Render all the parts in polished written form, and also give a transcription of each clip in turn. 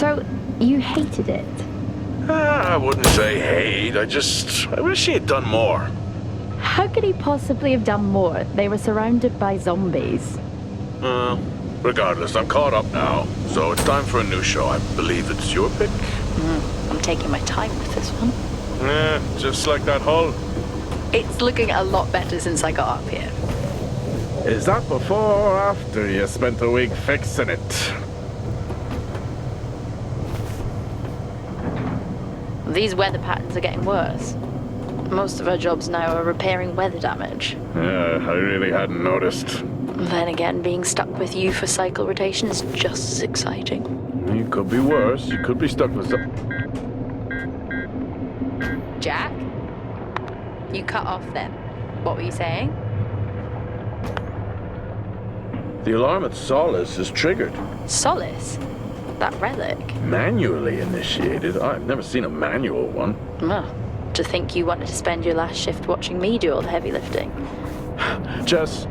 So, you hated it? I wouldn't say hate, I wish he had done more. How could he possibly have done more? They were surrounded by zombies. Regardless, I'm caught up now, so it's time for a new show. I believe it's your pick? I'm taking my time with this one. Just like that hull. It's looking a lot better since I got up here. Is that before or after you spent a week fixing it? These weather patterns are getting worse. Most of our jobs now are repairing weather damage. Yeah, I really hadn't noticed. Then again, being stuck with you for cycle rotation is just as exciting. You could be worse. You could be stuck with some... Jack? You cut off then. What were you saying? The alarm at Solis is triggered. Solis? That relic? Manually initiated? I've never seen a manual one. Well, to think you wanted to spend your last shift watching me do all the heavy lifting. Jess,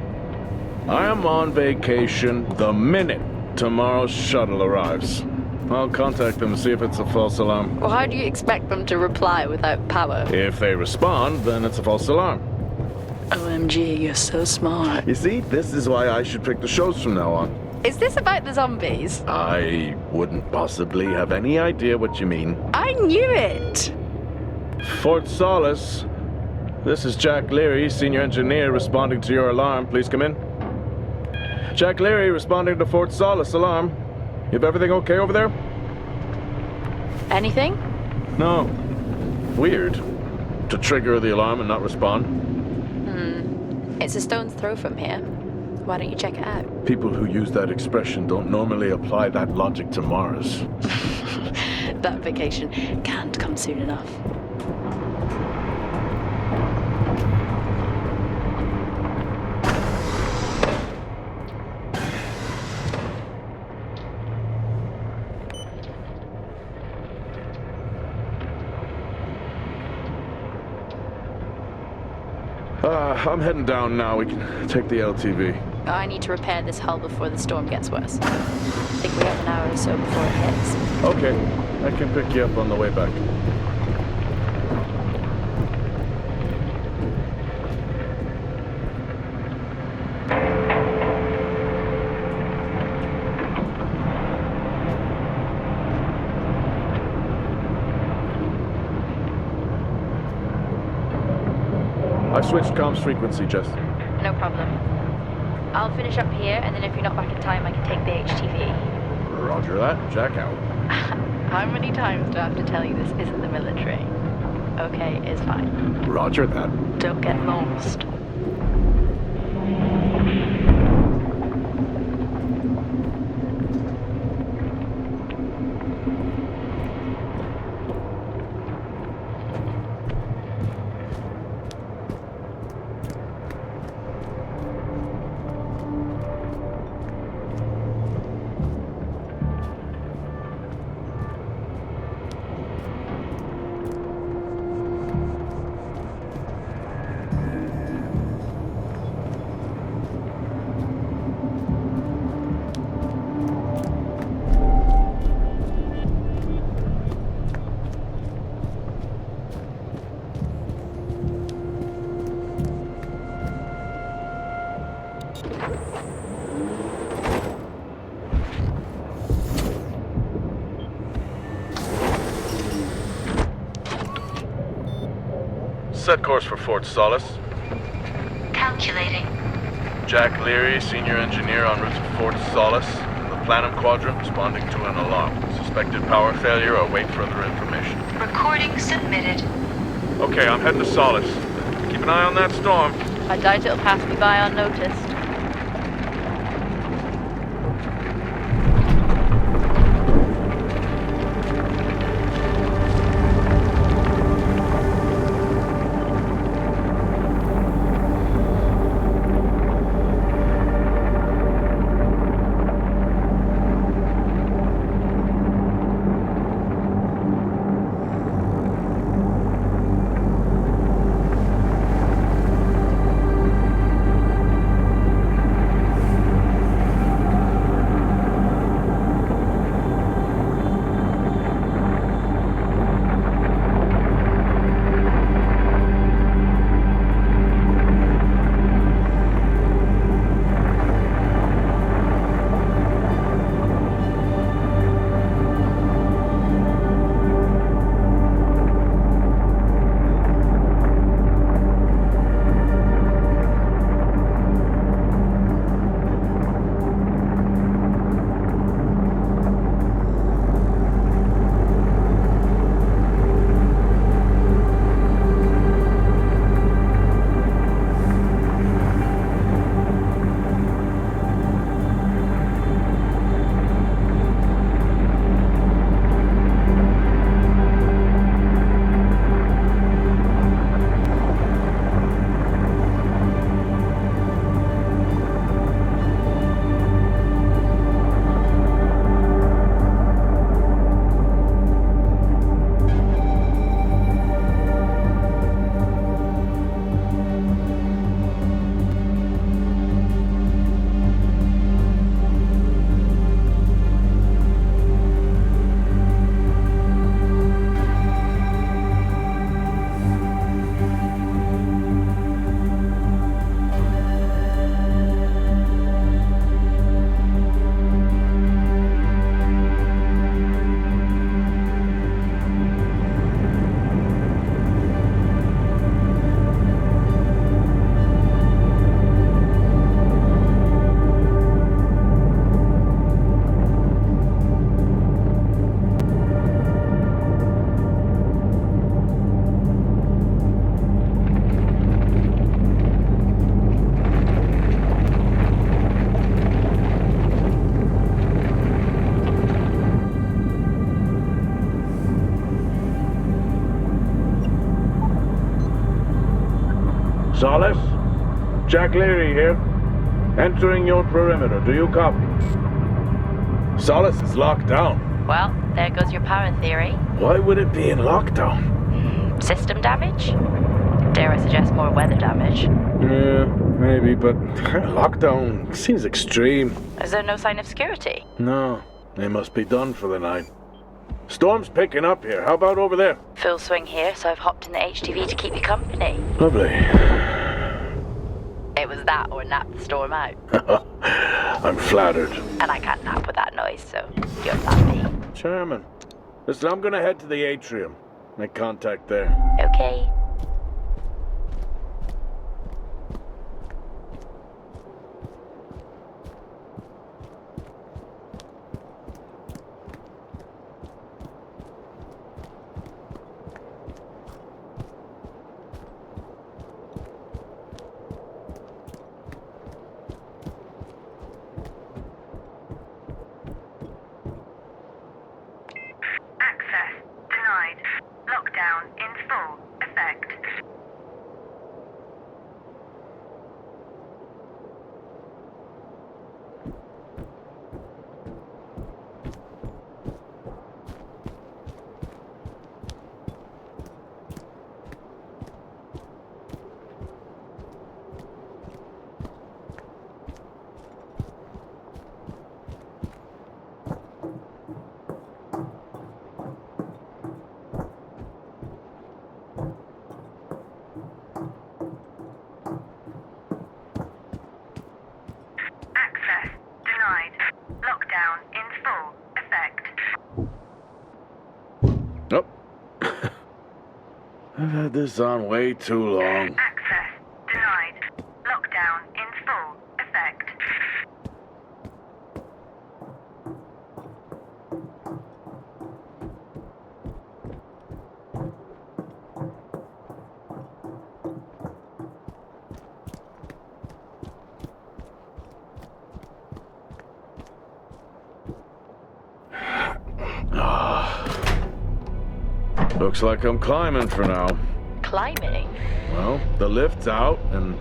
I am on vacation the minute tomorrow's shuttle arrives. I'll contact them and see if it's a false alarm. Well, how do you expect them to reply without power? If they respond, then it's a false alarm. OMG, you're so smart. You see, this is why I should pick the shows from now on. Is this about the zombies? I wouldn't possibly have any idea what you mean. I knew it! Fort Solis. This is Jack Leary, senior engineer, responding to your alarm. Please come in. Jack Leary, responding to Fort Solis alarm. You have everything okay over there? Anything? No. Weird. To trigger the alarm and not respond. It's a stone's throw from here. Why don't you check it out? People who use that expression don't normally apply that logic to Mars. That vacation can't come soon enough. I'm heading down now. We can take the LTV. I need to repair this hull before the storm gets worse. I think we have an hour or so before it hits. Okay. I can pick you up on the way back. I switched comms frequency, Jess. No problem. I'll finish up here, and then if you're not back in time, I can take the HTV. Roger that. Jack out. How many times do I have to tell you this isn't the military? Okay, it's fine. Roger that. Don't get lost. Set course for Fort Solis. Calculating. Jack Leary, senior engineer en route to Fort Solis. The Planum Quadrant responding to an alarm. Suspected power failure. Await further information. Recording submitted. Okay, I'm heading to Solis. Keep an eye on that storm. I doubt it'll pass me by unnoticed. Solis? Jack Leary here. Entering your perimeter. Do you copy? Solis is locked down. Well, there goes your power theory. Why would it be in lockdown? System damage? Dare I suggest more weather damage? Yeah, maybe, but lockdown seems extreme. Is there no sign of security? No, they must be done for the night. Storm's picking up here. How about over there? Full swing here, so I've hopped in the HTV to keep you company. Lovely. It was that or nap the storm out. I'm flattered. And I can't nap with that noise, so you're happy. Chairman. Listen, I'm gonna head to the atrium. Make contact there. Okay. Access denied. Lockdown in full effect. Access denied. Lockdown in full effect. Oh. I've had this on way too long. Access denied. Lockdown in full effect. Looks like I'm climbing for now. Climbing? Well, the lift's out and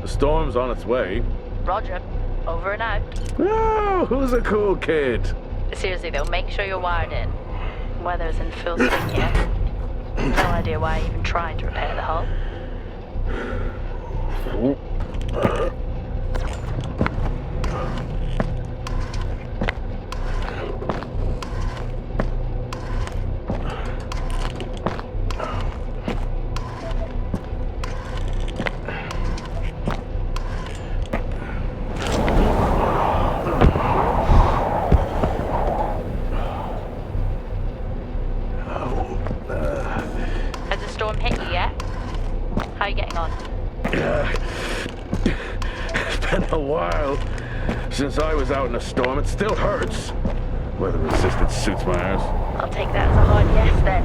the storm's on its way. Roger. Over and out. Oh, who's a cool kid? Seriously though, make sure you're wired in. Weather's in full swing yet. No idea why I even tried to repair the hull. Has the storm hit you yet? How are you getting on? It's been a while since I was out in a storm. It still hurts. Weather resistant suits my ass. I'll take that as a hard yes then.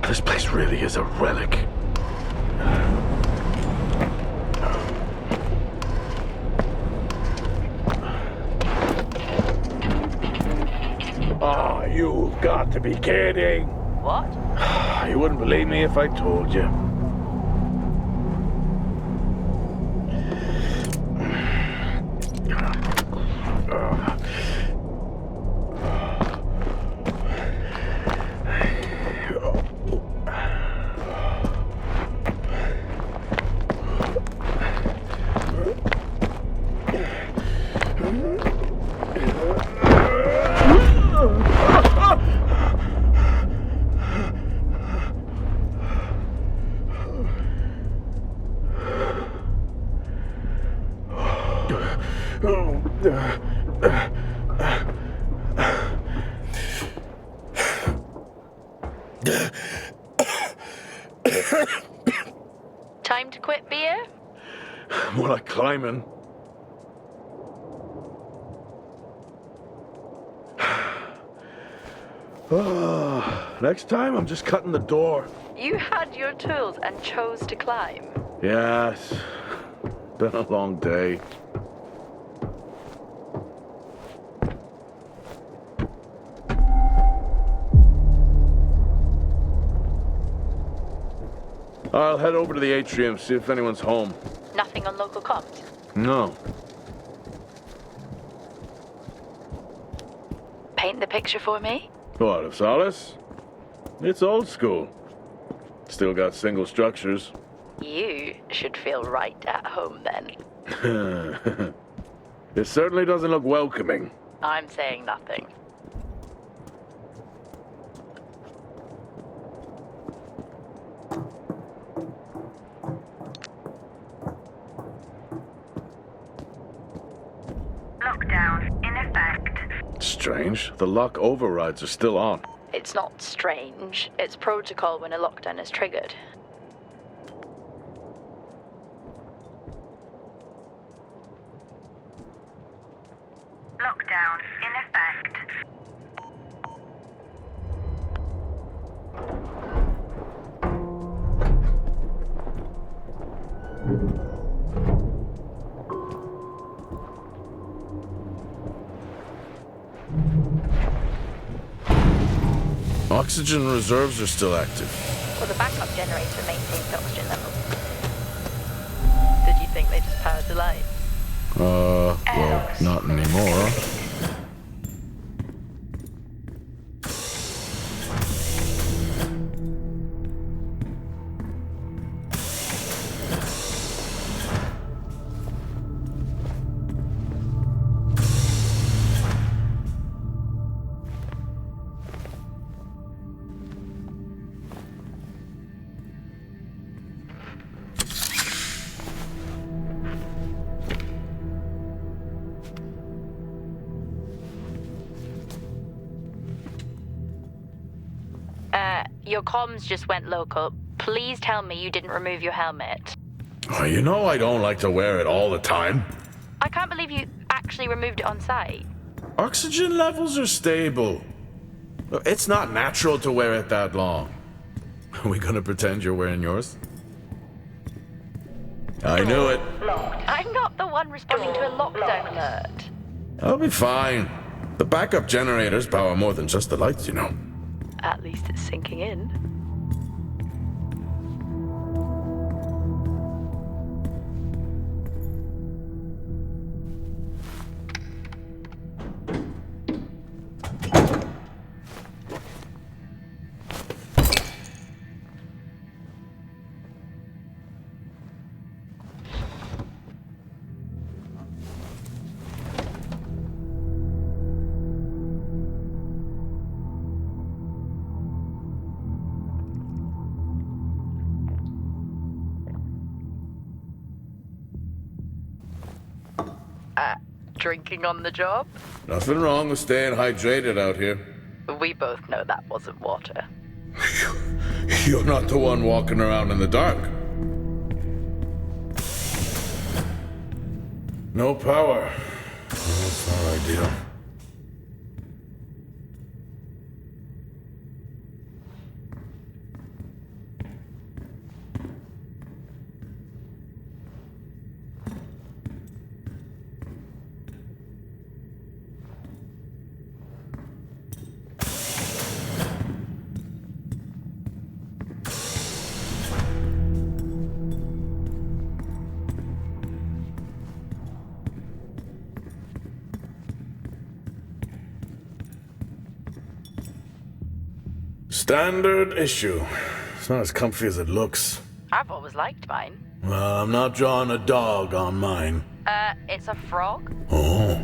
This place really is a relic. Oh, you've got to be kidding. What? You wouldn't believe me if I told you. Time to quit beer? More like climbing. Oh, next time I'm just cutting the door. You had your tools and chose to climb. Yes. Been a long day. I'll head over to the atrium, see if anyone's home. Nothing on local comms? No. Paint the picture for me? What, of Solis? It's old school. Still got single structures. You should feel right at home then. It certainly doesn't look welcoming. I'm saying nothing. Lockdown in effect. Strange. The lock overrides are still on. It's not strange. It's protocol when a lockdown is triggered. Lockdown in effect. Oxygen reserves are still active. Well, the backup generator maintains oxygen levels. Did you think they just powered the light? Well, not anymore. Your comms just went local. Please tell me you didn't remove your helmet. Oh, you know I don't like to wear it all the time. I can't believe you actually removed it on site. Oxygen levels are stable. It's not natural to wear it that long. Are we gonna pretend you're wearing yours? I knew it. I'm not the one responding to a lockdown alert. I'll be fine. The backup generators power more than just the lights, you know. At least it's sinking in. Drinking on the job? Nothing wrong with staying hydrated out here. We both know that wasn't water. You're not the one walking around in the dark. No power. That's not ideal. Standard issue. It's not as comfy as it looks. I've always liked mine. Well, I'm not drawing a dog on mine. It's a frog? Oh.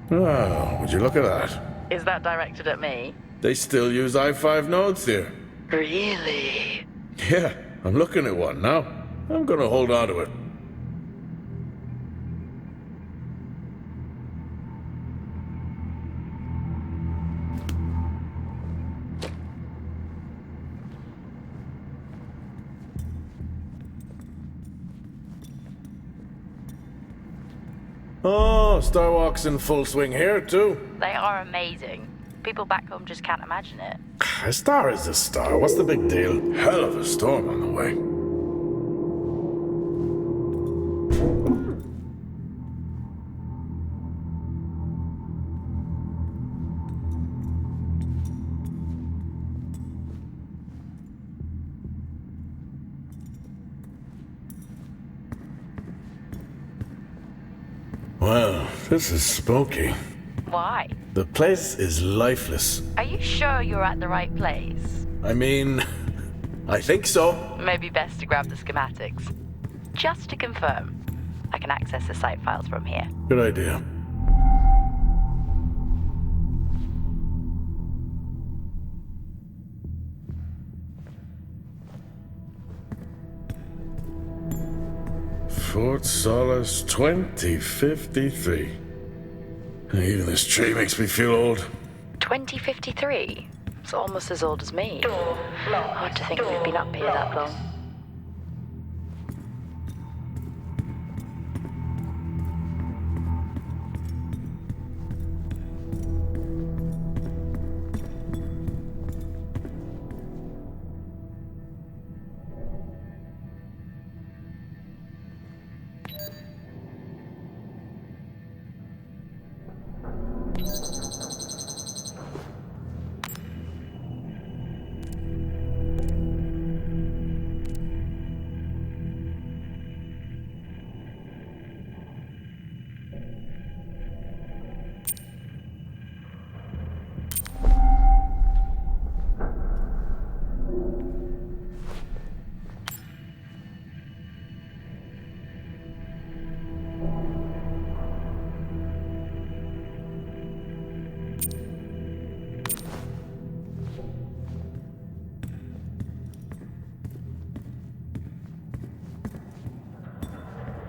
Oh, would you look at that? Is that directed at me? They still use i5 nodes here. Really? Yeah, I'm looking at one now. I'm gonna hold on to it. Oh, Starwalk's in full swing here, too. They are amazing. People back home just can't imagine it. A star is a star. What's the big deal? Hell of a storm on the way. Well, this is spooky. Why? The place is lifeless. Are you sure you're at the right place? I mean, I think so. Maybe best to grab the schematics. Just to confirm, I can access the site files from here. Good idea. Fort Solis 2053. Even this tree makes me feel old. 2053? It's almost as old as me. Hard to think we've been up here that long.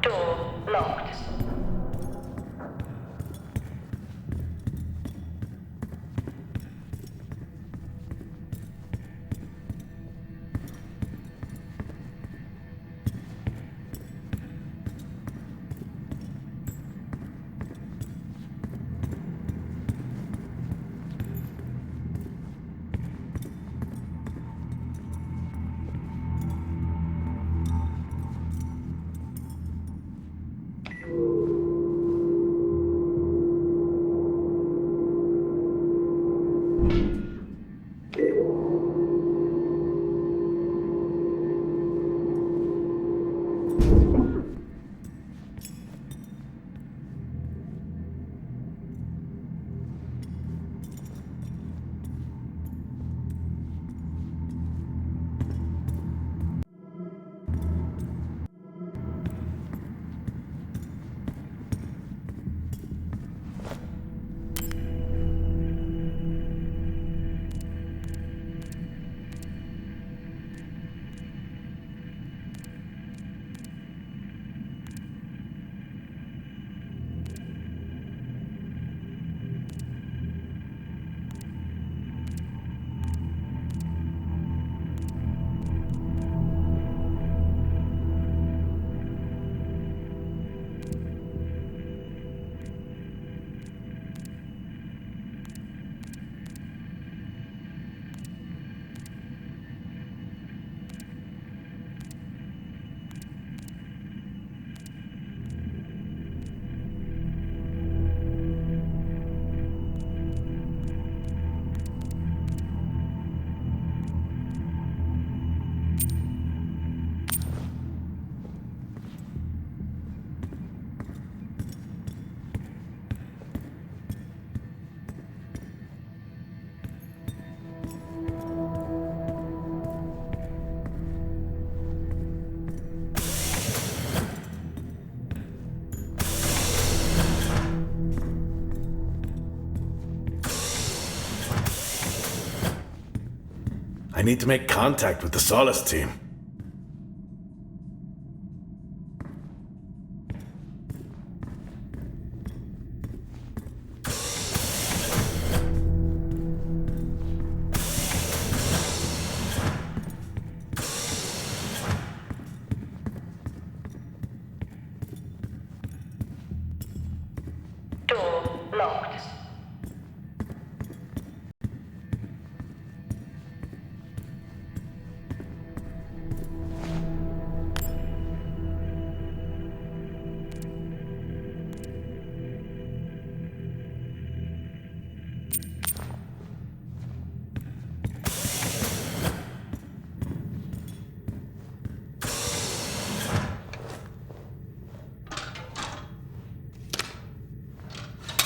Door locked. I need to make contact with the Solis team.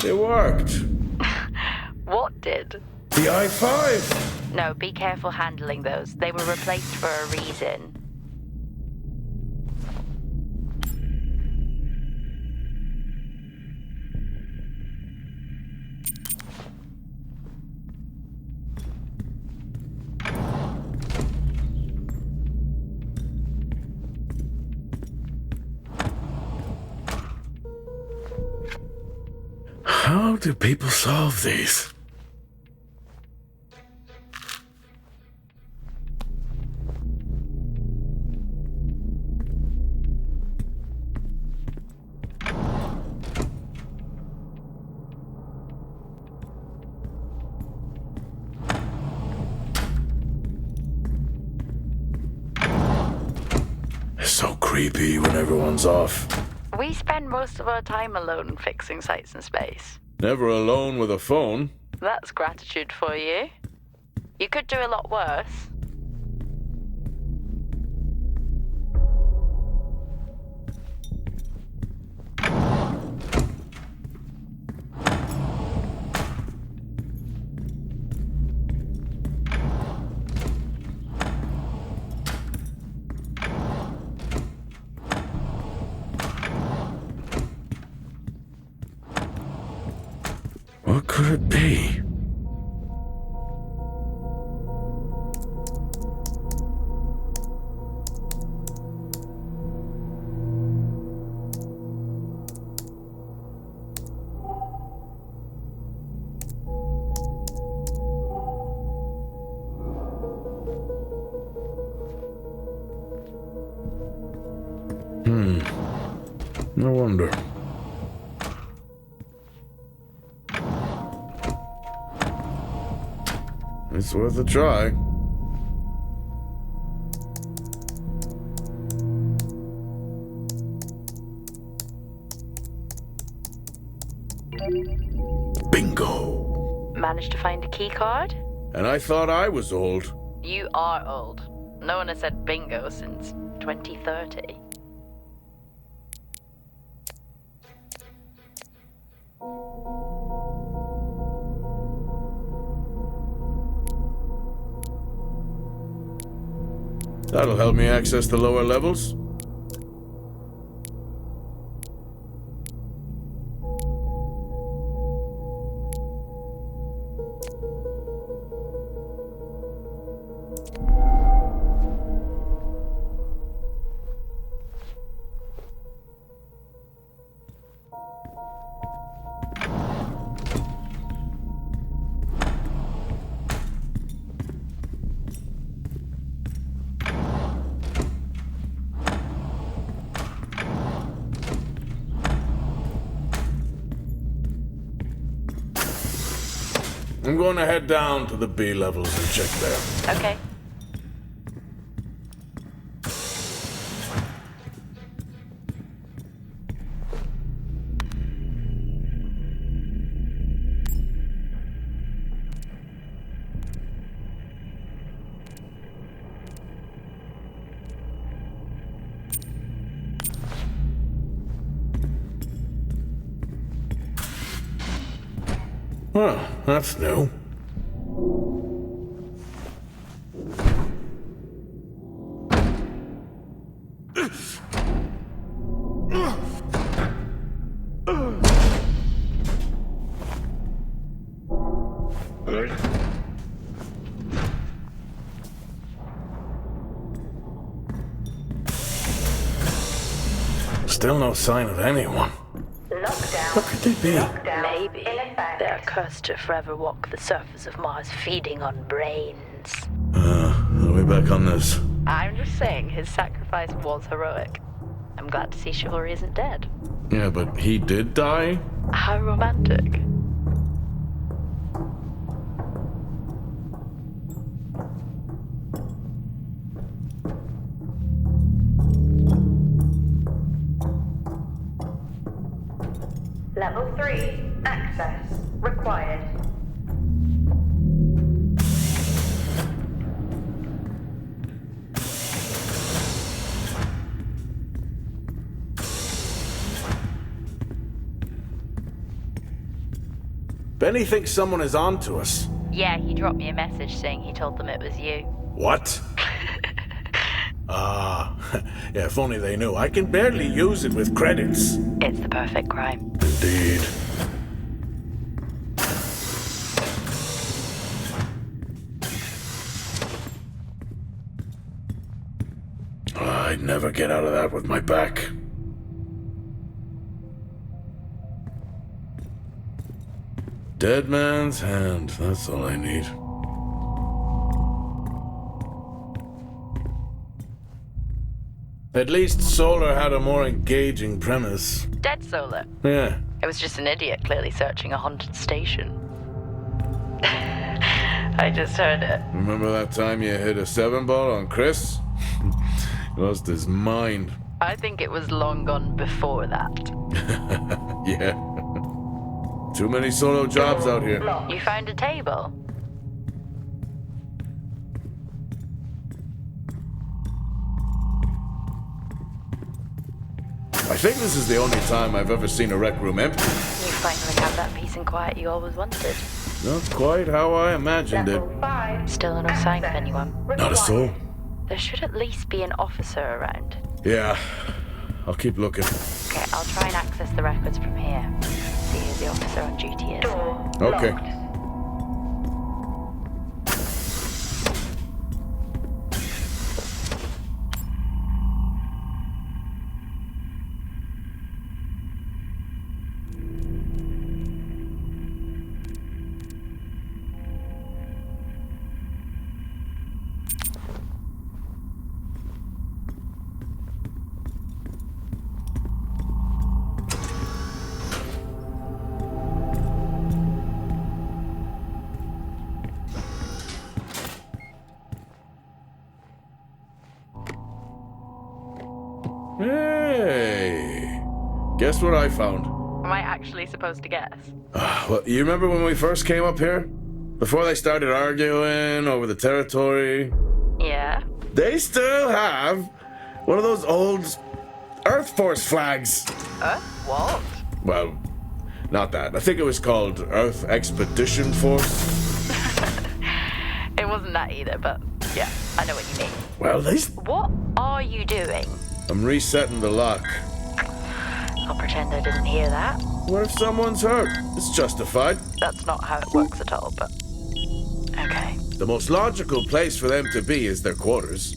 It worked. What did? The I-5. No, be careful handling those. They were replaced for a reason. How do people solve these? It's so creepy when everyone's off. We spend most of our time alone fixing sites in space. Never alone with a phone. That's gratitude for you. You could do a lot worse. What could it be? No wonder. It's worth a try. Bingo! Managed to find a key card? And I thought I was old. You are old. No one has said bingo since 2030. That'll help me access the lower levels. I'm going to head down to the B levels and check there. Okay. Well, that's new. Still no sign of anyone. Lockdown. What could they be? Lockdown. Maybe In effect. they're cursed to forever walk the surface of Mars feeding on brains. Are we back on this? I'm just saying his sacrifice was heroic. I'm glad to see chivalry isn't dead. Yeah, but he did die? How romantic. Level 3. Access required. Benny thinks someone is on to us. Yeah, he dropped me a message saying he told them it was you. What? Ah, yeah, if only they knew. I can barely use it with credits. It's the perfect crime. Indeed. I'd never get out of that with my back. Dead man's hand, that's all I need. At least Solar had a more engaging premise. Dead Solar. Yeah. It was just an idiot clearly searching a haunted station. I just heard it. Remember that time you hit a 7-ball on Chris? He lost his mind. I think it was long gone before that. Yeah. Too many solo jobs out here. You found a table? I think this is the only time I've ever seen a rec room empty. You finally have that peace and quiet you always wanted. Not quite how I imagined it. Level 5. Still no sign of anyone. Not a soul. There should at least be an officer around. Yeah. I'll keep looking. Okay, I'll try and access the records from here. See who the officer on duty is. Door Okay. locked. Hey. Guess what I found? Am I actually supposed to guess? Well, you remember when we first came up here? Before they started arguing over the territory? Yeah? They still have one of those old Earth Force flags. What? Well, not that. I think it was called Earth Expedition Force. It wasn't that either, but yeah, I know what you mean. Well, What are you doing? I'm resetting the lock. I'll pretend I didn't hear that. What if someone's hurt? It's justified. That's not how it works at all, but... Okay. The most logical place for them to be is their quarters.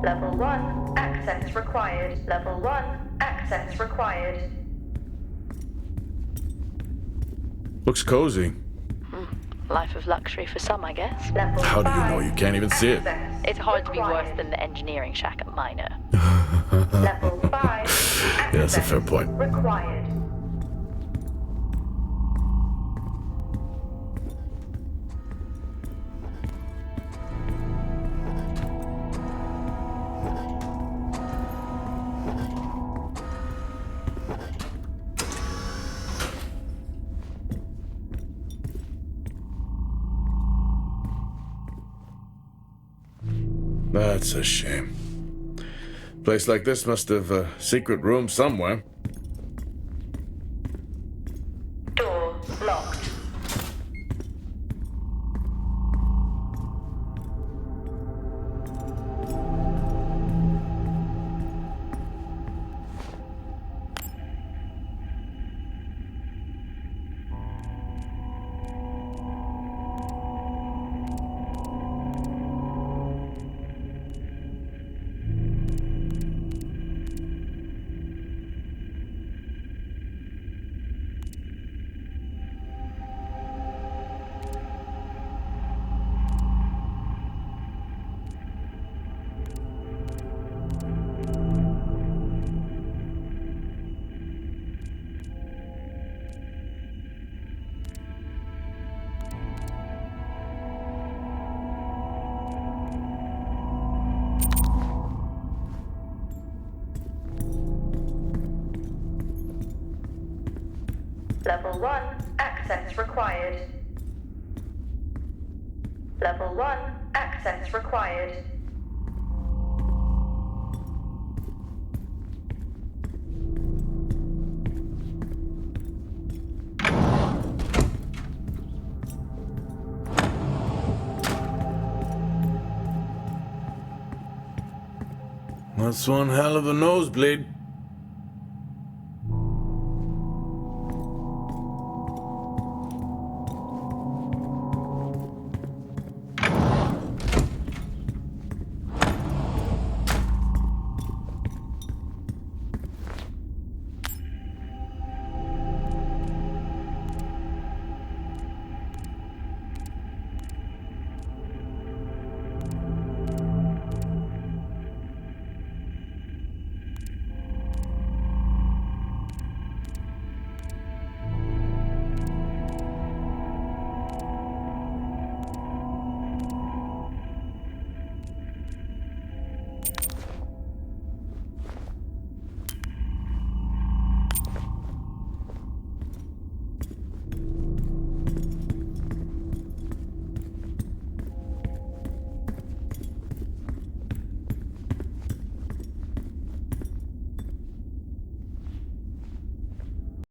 Level 1. Access required. Level 1. Access required. Looks cozy. Life of luxury for some, I guess. Level How do you 5. know you can't even see it? Access It's hard to be worse required. than the engineering shack at Minor. Level 5. Yeah, that's a fair point. Required. That's a shame. Place like this must have a secret room somewhere. Door locked. Level 1, access required. Level 1, access required. That's one hell of a nosebleed.